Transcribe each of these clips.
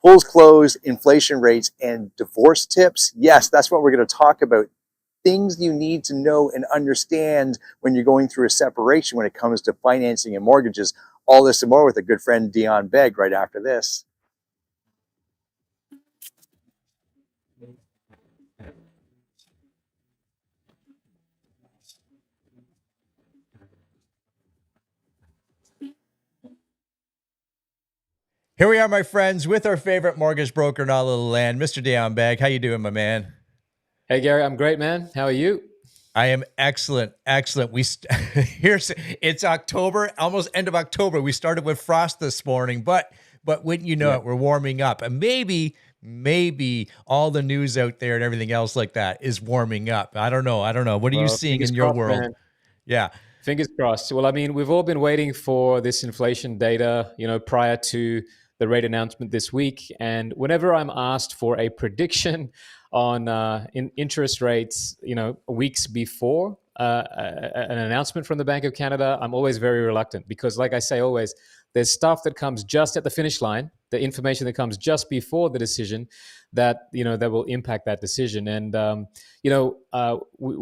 Polls closed, inflation rates, and divorce tips. Yes, that's what we're going to talk about. Things you need to know and understand when you're going through a separation when it comes to financing and mortgages. All this and more with a good friend, Dion Begg, right after this. Here we are, my friends, with our favorite mortgage broker in all of the land, Mr. Dion Begg. How you doing, my man? Hey, Gary, I'm great, man. How are you? I am excellent. Here's it's October, almost end of October. We started with frost this morning, but wouldn't you know it, we're warming up, and maybe all the news out there and everything else like that is warming up. I don't know. What are you Well, seeing fingers in your crossed, world? man. Yeah. Fingers crossed. Well, I mean, we've all been waiting for this inflation data, prior to the rate announcement this week. And whenever I'm asked for a prediction on interest rates, weeks before an announcement from the Bank of Canada, I'm always very reluctant because, like I say, always there's stuff that comes just at the finish line, the information that comes just before the decision that that will impact that decision. And we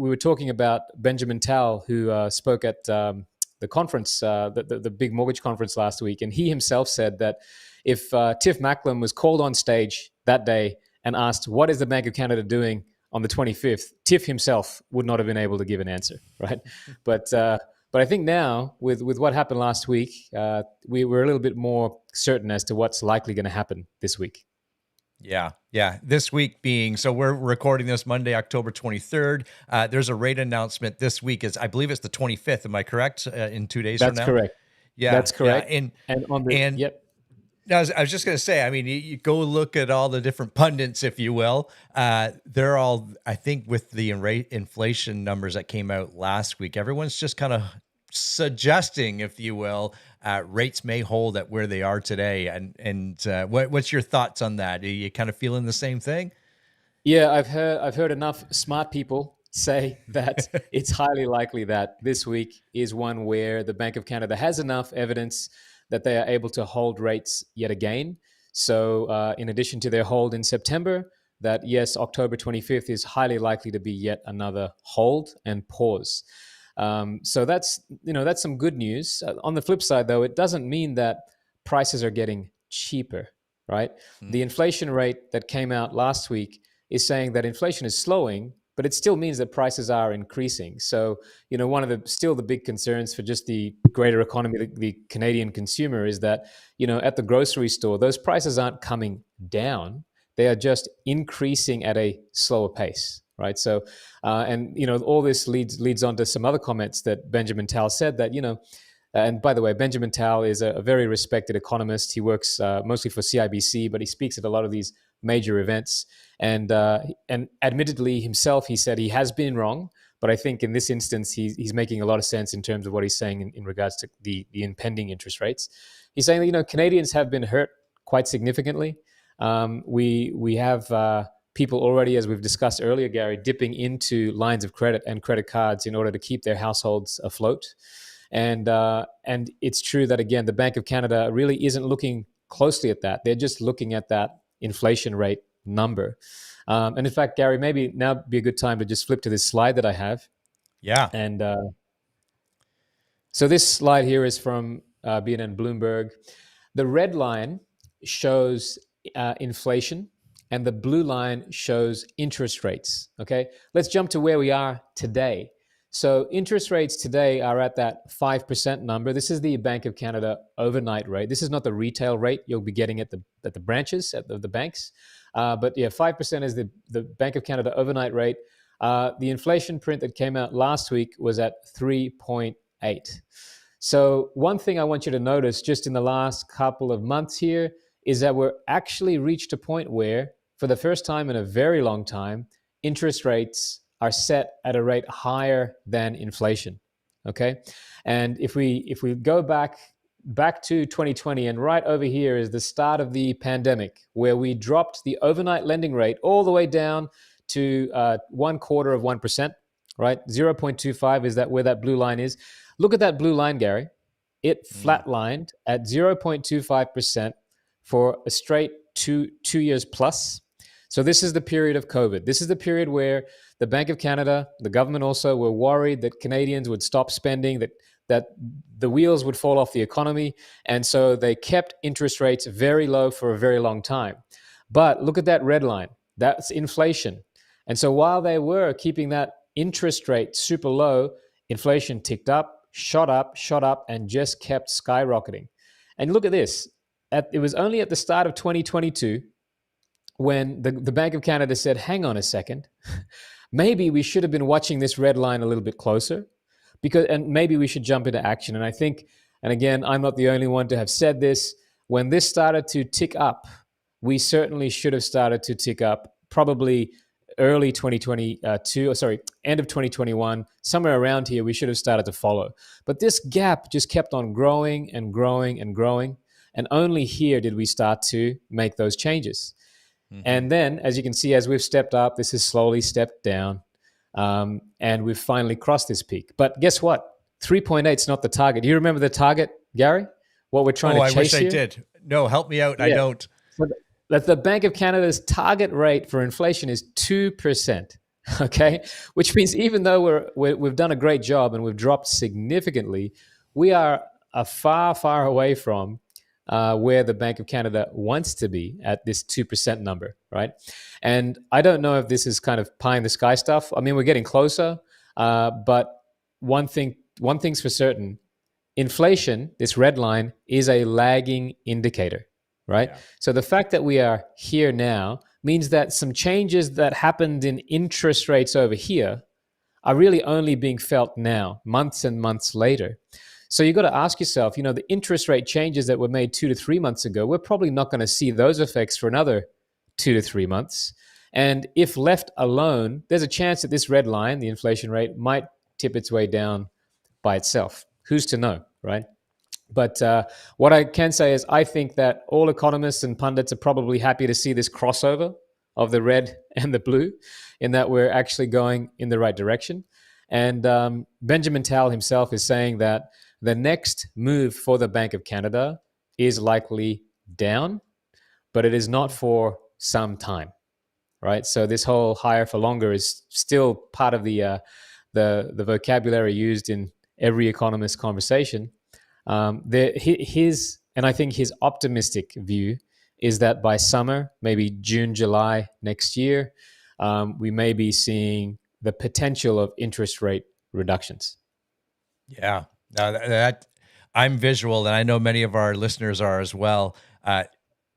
were talking about Benjamin Tal, who spoke at the conference, the big mortgage conference last week, and he himself said that if Tiff Macklem was called on stage that day and asked, "What is the Bank of Canada doing on the 25th?" Tiff himself would not have been able to give an answer, right? But I think now, with what happened last week, we were a little bit more certain as to what's likely going to happen this week. Yeah. This week being, so we're recording this Monday, October 23rd. There's a rate announcement this week. I believe it's the 25th. Am I correct? In 2 days from That's now? correct. Yeah. That's correct. Yeah. And on the And yep. no, I was just going to say, I mean, you go look at all the different pundits, if you will. They're all, I think, with the inflation numbers that came out last week, everyone's just kind of suggesting, if you will, rates may hold at where they are today. And what's your thoughts on that? Are you kind of feeling the same thing? Yeah, I've heard enough smart people say that it's highly likely that this week is one where the Bank of Canada has enough evidence that they are able to hold rates yet again. So, in addition to their hold in September, that yes, October 25th is highly likely to be yet another hold and pause. So that's some good news. On the flip side, though, it doesn't mean that prices are getting cheaper, right? The inflation rate that came out last week is saying that inflation is slowing, but it still means that prices are increasing. So, one of the big concerns for just the greater economy, the Canadian consumer, is that, at the grocery store, those prices aren't coming down. They are just increasing at a slower pace, right? So, and, all this leads on to some other comments that Benjamin Tal said that, and by the way, Benjamin Tal is a very respected economist. He works mostly for CIBC, but he speaks at a lot of these major events. And admittedly himself, he said he has been wrong. But I think in this instance, he's making a lot of sense in terms of what he's saying in regards to the impending interest rates. He's saying that, Canadians have been hurt quite significantly. We have people already, as we've discussed earlier, Gary, dipping into lines of credit and credit cards in order to keep their households afloat. And it's true that, again, the Bank of Canada really isn't looking closely at that. They're just looking at that inflation rate number. And in fact, Gary, maybe now would be a good time to just flip to this slide that I have. Yeah. And so this slide here is from BNN Bloomberg. The red line shows inflation, and the blue line shows interest rates. Okay, let's jump to where we are today. So interest rates today are at that 5% number. This is the Bank of Canada overnight rate. This is not the retail rate you'll be getting at the branches, at the banks. But yeah, 5% is the Bank of Canada overnight rate. The inflation print that came out last week was at 3.8. So one thing I want you to notice just in the last couple of months here is that we're actually reached a point where, for the first time in a very long time, interest rates are set at a rate higher than inflation. Okay, and if we go back to 2020, and right over here is the start of the pandemic, where we dropped the overnight lending rate all the way down to 0.25%. Right, 0.25 is that where that blue line is. Look at that blue line, Gary. It flatlined at 0.25% for a straight two years plus. So this is the period of COVID. This is the period where the Bank of Canada, the government also were worried that Canadians would stop spending, that the wheels would fall off the economy. And so they kept interest rates very low for a very long time. But look at that red line. That's inflation. And so while they were keeping that interest rate super low, inflation ticked up, shot up, and just kept skyrocketing. And look at this. It was only at the start of 2022 when the Bank of Canada said, hang on a second, maybe we should have been watching this red line a little bit closer, and maybe we should jump into action. And I think, and again, I'm not the only one to have said this, when this started to tick up, we certainly should have started to tick up probably early 2022, or sorry, end of 2021, somewhere around here, we should have started to follow. But this gap just kept on growing and growing and growing. And only here did we start to make those changes. Mm-hmm. And then, as you can see, as we've stepped up, this has slowly stepped down. And we've finally crossed this peak. But guess what? 3.8 is not the target. Do you remember the target, Gary? What we're trying to chase here? I wish I did. No, help me out. Yeah. I don't. So the Bank of Canada's target rate for inflation is 2%. Okay, which means even though we've done a great job and we've dropped significantly, we are far, far away from where the Bank of Canada wants to be at this 2% number, right? And I don't know if this is kind of pie in the sky stuff. I mean, we're getting closer, but one thing's for certain: inflation, this red line, is a lagging indicator, right? Yeah. So the fact that we are here now means that some changes that happened in interest rates over here are really only being felt now, months and months later. So you've got to ask yourself, the interest rate changes that were made 2 to 3 months ago, we're probably not going to see those effects for another 2 to 3 months. And if left alone, there's a chance that this red line, the inflation rate, might tip its way down by itself. Who's to know, right? But what I can say is I think that all economists and pundits are probably happy to see this crossover of the red and the blue, in that we're actually going in the right direction. And Benjamin Tal himself is saying that the next move for the Bank of Canada is likely down, but it is not for some time, right? So this whole higher for longer is still part of the vocabulary used in every economist conversation. And I think his optimistic view is that by summer, maybe June, July next year, we may be seeing the potential of interest rate reductions. Yeah, that I'm visual, and I know many of our listeners are as well.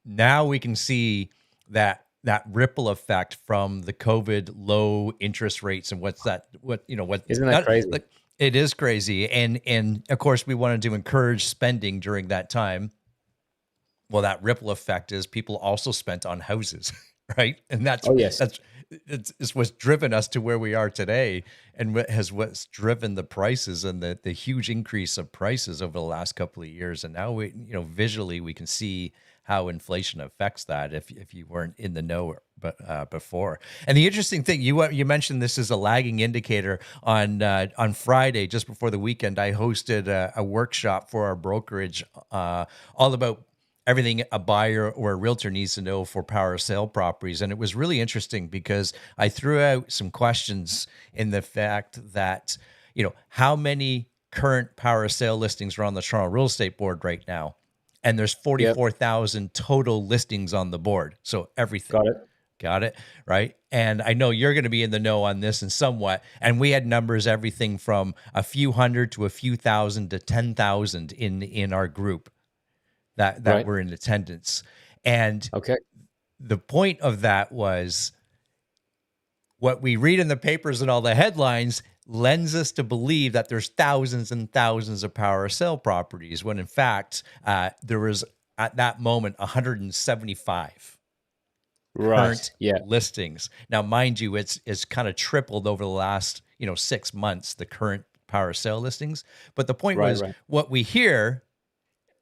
Now we can see that ripple effect from the COVID low interest rates, and isn't that crazy? Like, it is crazy, and of course we wanted to encourage spending during that time. Well, that ripple effect is people also spent on houses, right? And that's what's driven us to where we are today, and what's driven the prices and the huge increase of prices over the last couple of years. And now visually we can see how inflation affects that if you weren't in the know before. And the interesting thing, you mentioned this is a lagging indicator. On Friday, just before the weekend, I hosted a workshop for our brokerage all about everything a buyer or a realtor needs to know for power sale properties. And it was really interesting because I threw out some questions in the fact that, how many current power sale listings are on the Toronto Real Estate Board right now? And there's 44,000 total listings on the board. So everything. Got it. Right. And I know you're going to be in the know on this and somewhat. And we had numbers, everything from a few hundred to a few thousand to 10,000 in our group that were in attendance. And the point of that was what we read in the papers and all the headlines lends us to believe that there's thousands and thousands of power sale properties, when in fact there was at that moment 175 current listings. Now, mind you, it's kind of tripled over the last 6 months, the current power sale listings. But the point was what we hear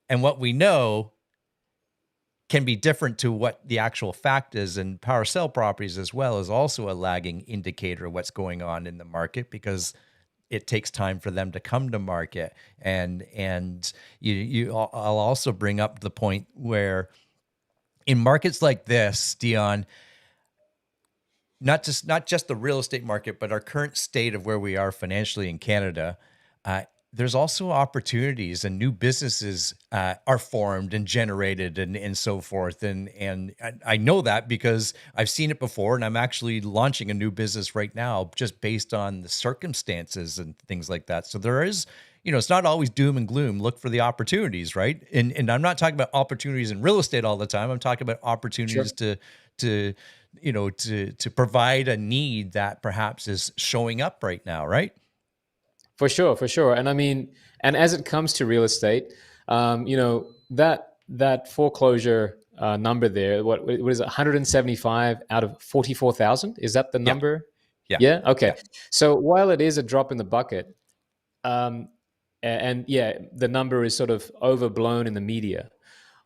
and what we know can be different to what the actual fact is. And power sale properties as well is also a lagging indicator of what's going on in the market, because it takes time for them to come to market. And I'll also bring up the point where in markets like this, Dion, not just the real estate market, but our current state of where we are financially in Canada, there's also opportunities and new businesses are formed and generated and so forth. And I know that because I've seen it before, and I'm actually launching a new business right now just based on the circumstances and things like that. So there is, it's not always doom and gloom. Look for the opportunities, right? And I'm not talking about opportunities in real estate all the time. I'm talking about Sure. opportunities to to provide a need that perhaps is showing up right now, right? For sure, for sure. And I mean, and as it comes to real estate, that foreclosure number there, what is it, 175 out of 44,000? Is that the Yeah, number? yeah, Yeah. Okay. yeah. So while it is a drop in the bucket, um, and yeah, the number is sort of overblown in the media.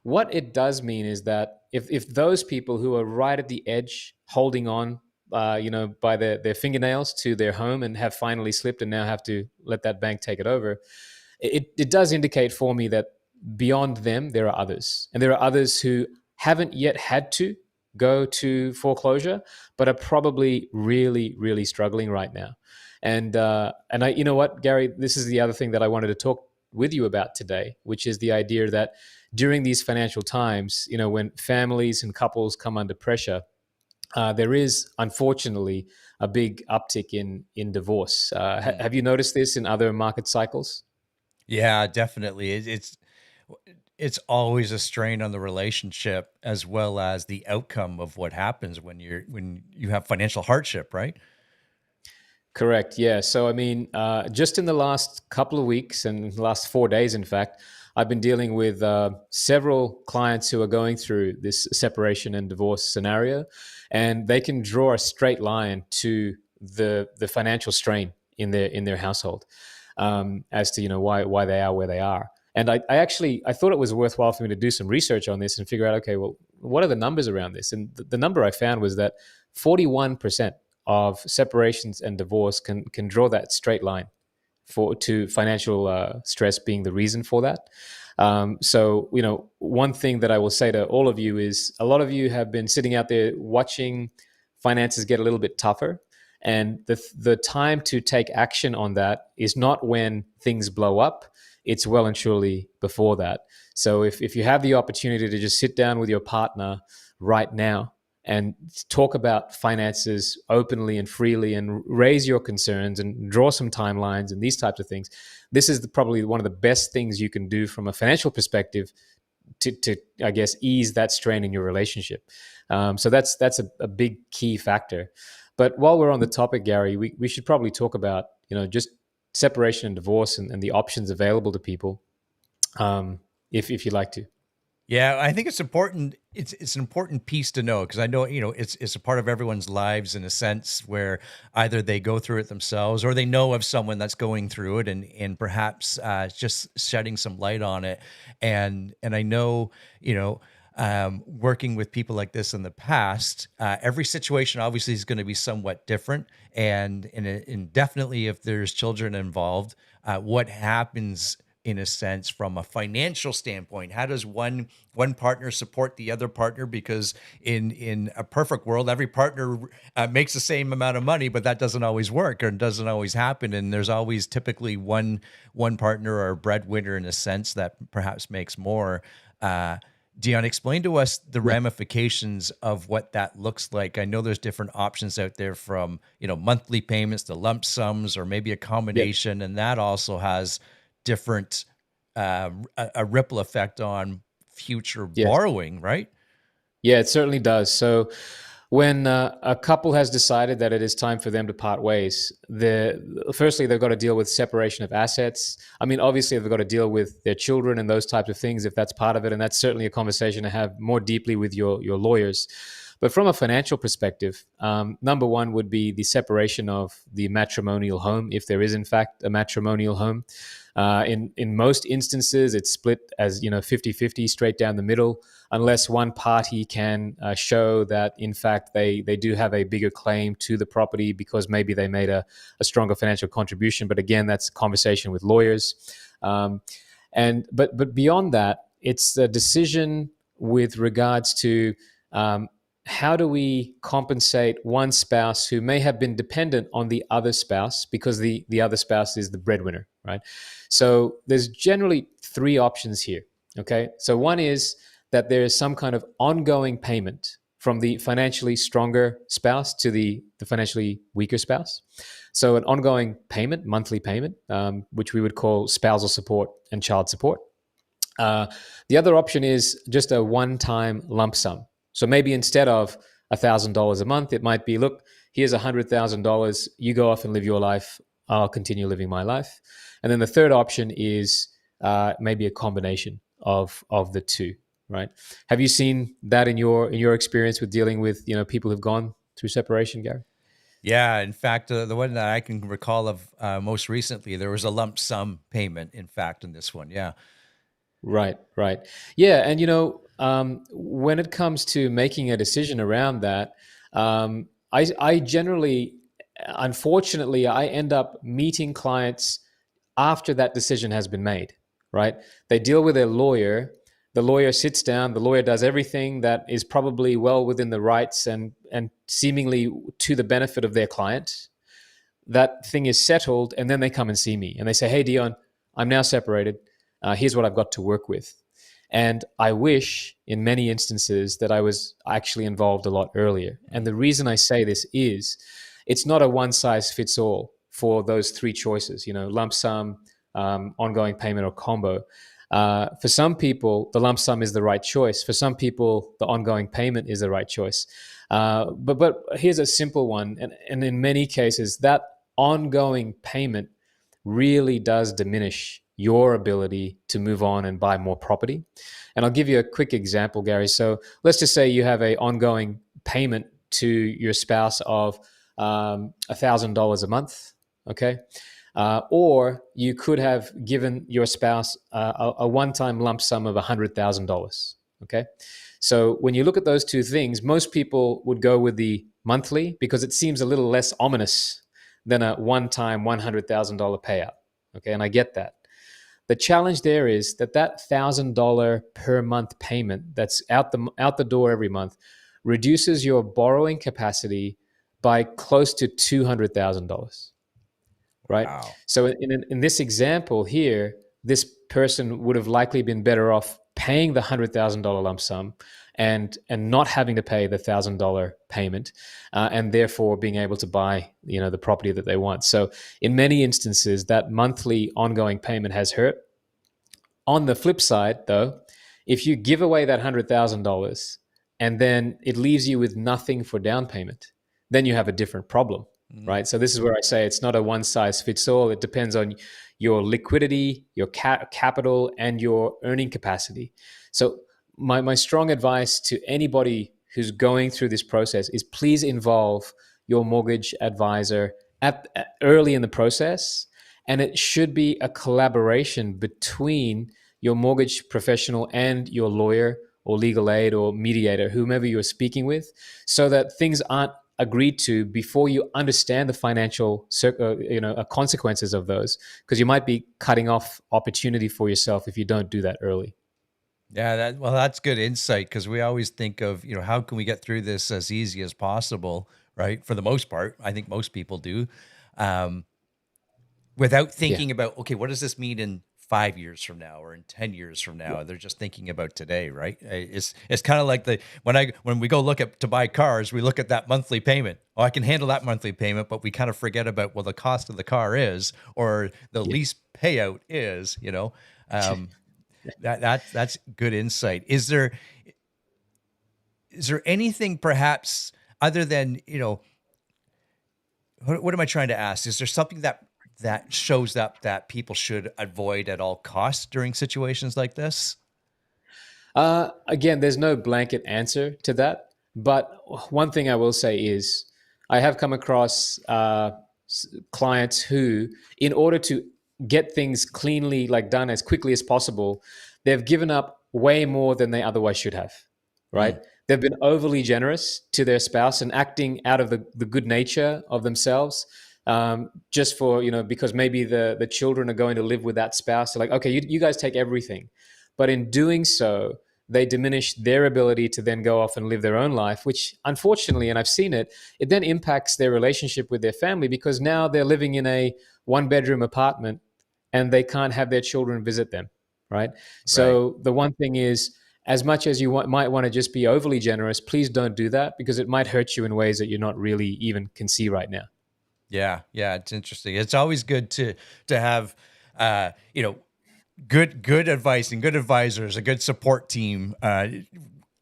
What it does mean is that if those people who are right at the edge, holding on, by their fingernails to their home and have finally slipped and now have to let that bank take it over, it does indicate for me that beyond them there are others, and there are others who haven't yet had to go to foreclosure, but are probably really, really struggling right now. And I, you know what, Gary, this is the other thing that I wanted to talk with you about today, which is the idea that during these financial times, when families and couples come under pressure, there is unfortunately a big uptick in divorce. Mm. Have you noticed this in other market cycles? Yeah, definitely. It's always a strain on the relationship as well as the outcome of what happens when you have financial hardship, right? Correct. Yeah. So, I mean, just in the last couple of weeks and the last 4 days, in fact, I've been dealing with several clients who are going through this separation and divorce scenario, and they can draw a straight line to the financial strain in their household, as to why they are where they are. And I thought it was worthwhile for me to do some research on this and figure out, okay, well, what are the numbers around this? And the number I found was that 41% of separations and divorce can draw that straight line to financial stress being the reason for that. So, one thing that I will say to all of you is a lot of you have been sitting out there watching finances get a little bit tougher. And the time to take action on that is not when things blow up, it's well and surely before that. So if you have the opportunity to just sit down with your partner right now and talk about finances openly and freely and raise your concerns and draw some timelines and these types of things, this is probably one of the best things you can do from a financial perspective to I guess, ease that strain in your relationship. So that's a big key factor. But while we're on the topic, Gary, we should probably talk about, just separation and divorce and the options available to people, if you'd like to. Yeah, I think it's important. It's an important piece to know because I know it's a part of everyone's lives in a sense where either they go through it themselves or they know of someone that's going through it and perhaps just shedding some light on it. And I know working with people like this in the past, every situation obviously is going to be somewhat different, and definitely if there's children involved, what happens in a sense from a financial standpoint, how does one partner support the other partner? Because in a perfect world every partner makes the same amount of money, but that doesn't always work or doesn't always happen, and there's always typically one partner or a breadwinner in a sense that perhaps makes more. Dion, explain to us the Yeah. ramifications of what that looks like. I know there's different options out there from, monthly payments to lump sums or maybe a Yeah. combination. And that also has different, a ripple effect on future Yes. borrowing, right? Yeah, it certainly does. So when a couple has decided that it is time for them to part ways, firstly they've got to deal with separation of assets. I mean, obviously they've got to deal with their children and those types of things if that's part of it, and that's certainly a conversation to have more deeply with your lawyers. But from a financial perspective, number one would be the separation of the matrimonial home, if there is in fact a matrimonial home. In most instances, it's split as 50-50 straight down the middle, unless one party can show that in fact they do have a bigger claim to the property because maybe they made a stronger financial contribution. But again, that's a conversation with lawyers. But beyond that, it's a decision with regards to how do we compensate one spouse who may have been dependent on the other spouse because the other spouse is the breadwinner, right? So there's generally three options here. Okay. So one is that there is some kind of ongoing payment from the financially stronger spouse to the financially weaker spouse. So an ongoing payment, monthly payment, which we would call spousal support and child support. The other option is just a one-time lump sum. So maybe instead of $1,000 a month, it might be, look, here's $100,000. You go off and live your life. I'll continue living my life. And then the third option is maybe a combination of the two. Right? Have you seen that in your experience with dealing with people who've gone through separation, Gary? Yeah, in fact, the one that I can recall of most recently, there was a lump sum payment. In fact, in this one, yeah. Right, right. Yeah, and when it comes to making a decision around that, I generally, unfortunately, I end up meeting clients after that decision has been made, right? They deal with their lawyer. The lawyer sits down, the lawyer does everything that is probably well within the rights and seemingly to the benefit of their client. That thing is settled, and then they come and see me and they say, hey, Dion, I'm now separated. Here's what I've got to work with. And I wish in many instances that I was actually involved a lot earlier. And the reason I say this is it's not a one size fits all for those three choices, lump sum, ongoing payment, or combo. For some people, the lump sum is the right choice. For some people, the ongoing payment is the right choice. But here's a simple one. And in many cases, that ongoing payment really does diminish your ability to move on and buy more property. And I'll give you a quick example, Gary. So let's just say you have an ongoing payment to your spouse of $1,000 a month, okay? Or you could have given your spouse a one-time lump sum of $100,000, okay? So when you look at those two things, most people would go with the monthly because it seems a little less ominous than a one-time $100,000 payout, okay? And I get that. The challenge there is that $1,000 per month payment that's out the door every month reduces your borrowing capacity by close to $200,000, right? Wow. So in this example here, this person would have likely been better off paying the $100,000 lump sum and not having to pay the $1,000 payment, and therefore being able to buy the property that they want. So in many instances, that monthly ongoing payment has hurt. On the flip side, though, if you give away that $100,000 and then it leaves you with nothing for down payment, then you have a different problem, right? So this is where I say it's not a one size fits all. It depends on your liquidity, your capital, and your earning capacity. So my strong advice to anybody who's going through this process is please involve your mortgage advisor early in the process. And it should be a collaboration between your mortgage professional and your lawyer or legal aid or mediator, whomever you're speaking with, so that things aren't agreed to before you understand the financial consequences of those, because you might be cutting off opportunity for yourself if you don't do that early. Yeah, that's good insight, because we always think of, how can we get through this as easy as possible, right? For the most part, I think most people do, without thinking about, okay, what does this mean in 5 years from now or in 10 years from now? They're just thinking about today, right? It's kind of like when we go to buy cars, we look at that monthly payment. Oh, I can handle that monthly payment, but we kind of forget about, well, the cost of the car is, or the lease payout is, that's good insight. Is there anything perhaps other than, what am I trying to ask? Is there something that shows up that people should avoid at all costs during situations like this? Again, there's no blanket answer to that. But one thing I will say is I have come across clients who, in order to get things cleanly done as quickly as possible, they've given up way more than they otherwise should have, right? They've been overly generous to their spouse and acting out of the good nature of themselves, just for, because maybe the children are going to live with that spouse. They're like, okay, you guys take everything. But in doing so, they diminish their ability to then go off and live their own life, which unfortunately, and I've seen it, it then impacts their relationship with their family, because now they're living in a 1-bedroom apartment and they can't have their children visit them, right? So the one thing is, as much as you might want to just be overly generous, please don't do that, because it might hurt you in ways that you're not really even can see right now. Yeah, yeah, it's interesting. It's always good to have you know, good advice and good advisors, a good support team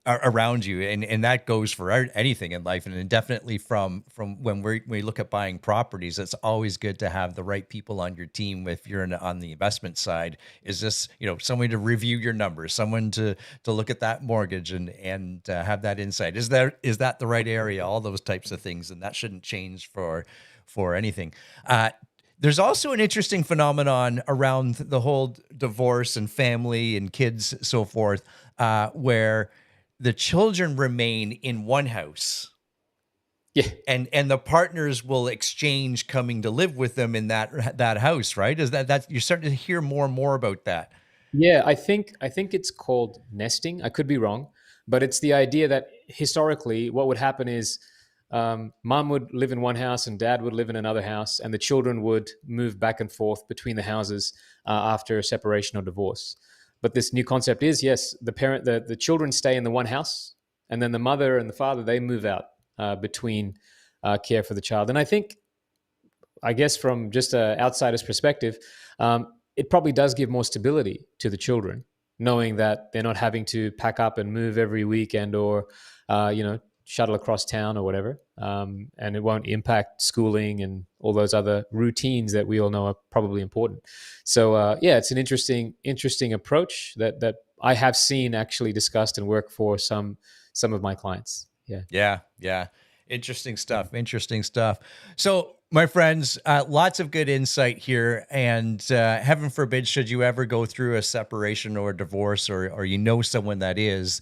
around you, and that goes for anything in life, and definitely from when we look at buying properties, it's always good to have the right people on your team. If you're on the investment side, is this, you know, someone to review your numbers, someone to look at that mortgage and have that insight, is that the right area, all those types of things, and that shouldn't change for anything. There's also an interesting phenomenon around the whole divorce and family and kids, so forth, where the children remain in one house. Yeah. And the partners will exchange coming to live with them in that house, right? Is that you're starting to hear more and more about that? Yeah, I think it's called nesting. I could be wrong, but it's the idea that historically, what would happen is, mom would live in one house and dad would live in another house, and the children would move back and forth between the houses after a separation or divorce. But this new concept is, yes, the children stay in the one house, and then the mother and the father, they move out between care for the child. And I guess from just an outsider's perspective, it probably does give more stability to the children, knowing that they're not having to pack up and move every weekend, or shuttle across town or whatever, and it won't impact schooling and all those other routines that we all know are probably important. So yeah, it's an interesting approach that I have seen actually discussed and work for some of my clients. Yeah. Interesting stuff. Interesting stuff. So, my friends, lots of good insight here. And heaven forbid, should you ever go through a separation or a divorce, or you know someone that is,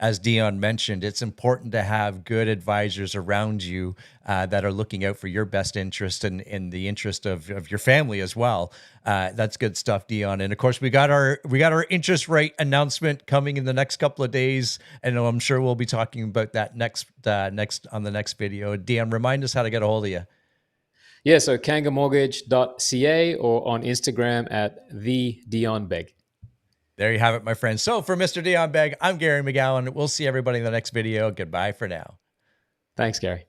as Dion mentioned, it's important to have good advisors around you that are looking out for your best interest and in the interest of your family as well. That's good stuff, Dion. And of course, we got our interest rate announcement coming in the next couple of days, and I'm sure we'll be talking about that next on the next video. Dion, remind us how to get a hold of you. Yeah, so kangamortgage.ca or on Instagram at the Dion Begg. There you have it, my friends. So for Mr. Dion Begg, I'm Gary McGowan. We'll see everybody in the next video. Goodbye for now. Thanks, Gary.